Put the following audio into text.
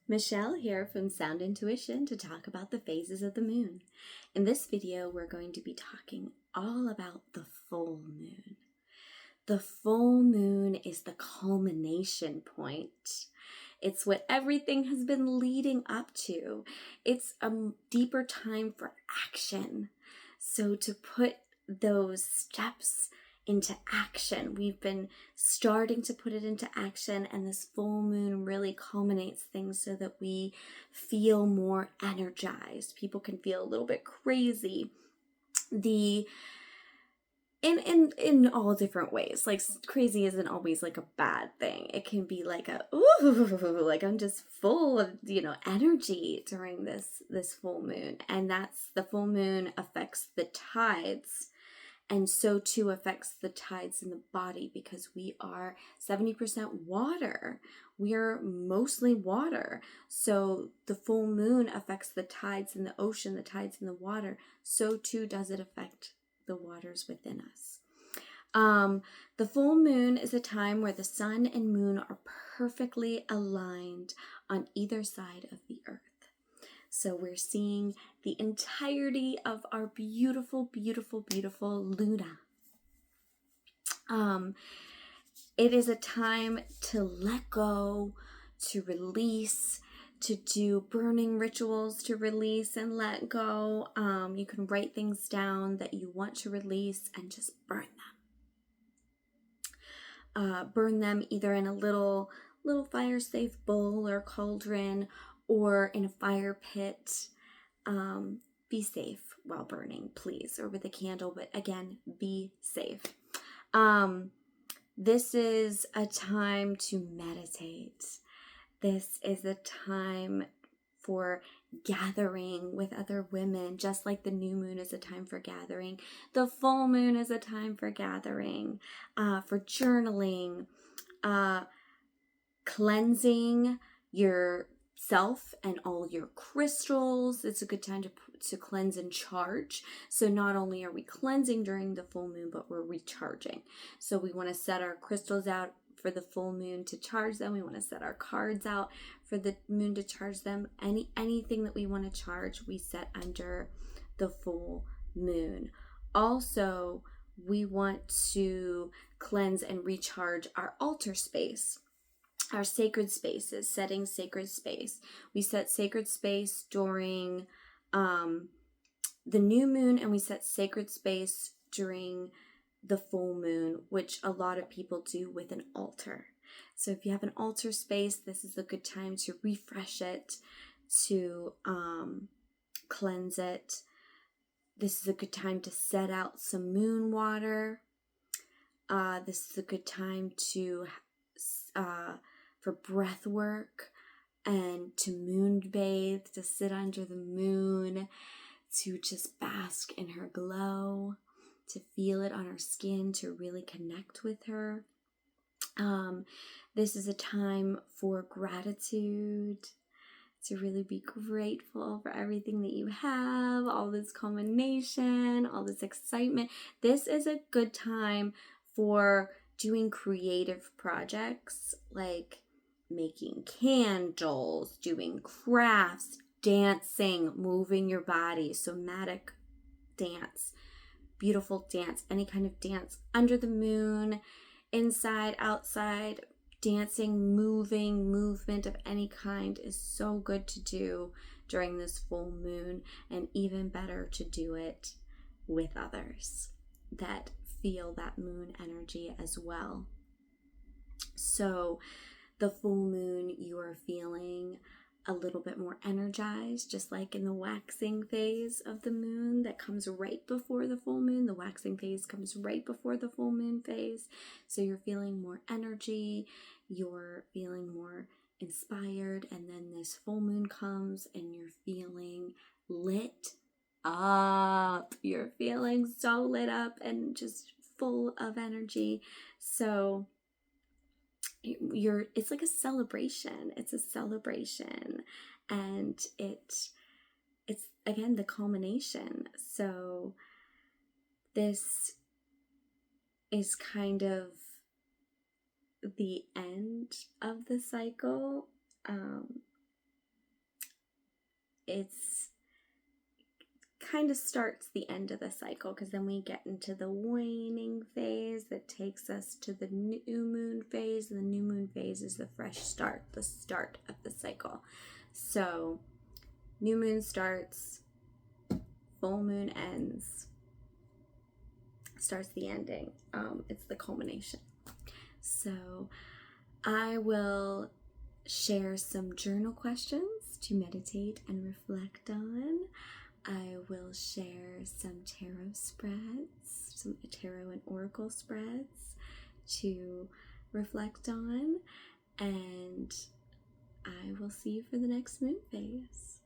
Michelle here from Sound Intuition to talk about the phases of the moon. In this video, we're going to be talking all about the full moon. The full moon is the culmination point. It's what everything has been leading up to. It's a deeper time for action. So to put those steps into action, we've been starting to put it into action, and this full moon really culminates things so that we feel more energized. People can feel a little bit crazy. In all different ways. Like, crazy isn't always like a bad thing. It can be like like I'm just full of, energy during this full moon. And that's the full moon affects the tides. And so too affects the tides in the body, because we are 70% water. We are mostly water. So the full moon affects the tides in the ocean, the tides in the water. So too does it affect the waters within us. The full moon is a time where the sun and moon are perfectly aligned on either side of the earth. So we're seeing the entirety of our beautiful, beautiful, beautiful Luna. It is a time to let go, to release, to do burning rituals to release and let go. You can write things down that you want to release and just burn them. Burn them either in a little fire safe bowl or cauldron, or in a fire pit. Be safe while burning, please, or with a candle, but again, be safe. This is a time to meditate. This is a time for gathering with other women, just like the new moon is a time for gathering. The full moon is a time for gathering, for journaling, cleansing yourself and all your crystals. It's a good time to cleanse and charge. So not only are we cleansing during the full moon, but we're recharging. So we want to set our crystals out for the full moon to charge them. We want to set our cards out for the moon to charge them. Anything that we want to charge, we set under the full moon. Also, we want to cleanse and recharge our altar space, our sacred spaces, setting sacred space. We set sacred space during the new moon, and we set sacred space during the full moon, which a lot of people do with an altar. So if you have an altar space, this is a good time to refresh it, to cleanse it. This is a good time to set out some moon water. This is a good time to for breath work and to moon bathe, to sit under the moon, to just bask in her glow, to feel it on our skin, to really connect with her. This is a time for gratitude, to really be grateful for everything that you have, all this culmination, all this excitement. This is a good time for doing creative projects like making candles, doing crafts, dancing, moving your body, somatic dance, beautiful dance, any kind of dance under the moon, inside, outside, dancing, movement of any kind is so good to do during this full moon, and even better to do it with others that feel that moon energy as well. So the full moon, you are feeling a little bit more energized, just like in the waxing phase of the moon that comes right before the full moon. The waxing phase comes right before the full moon phase. So you're feeling more energy, you're feeling more inspired, and then this full moon comes and you're feeling lit up. You're feeling so lit up and just full of energy. So it's like a celebration. It's a celebration, and it's again the culmination. So this is kind of the end of the cycle. it's kind of starts the end of the cycle, because then we get into the waning phase that takes us to the new moon phase, and the new moon phase is the fresh start, the start of the cycle. So new moon starts, full moon ends, starts the ending. It's the culmination. So I will share some journal questions to meditate and reflect on. I will share some tarot spreads, some tarot and oracle spreads to reflect on, and I will see you for the next moon phase.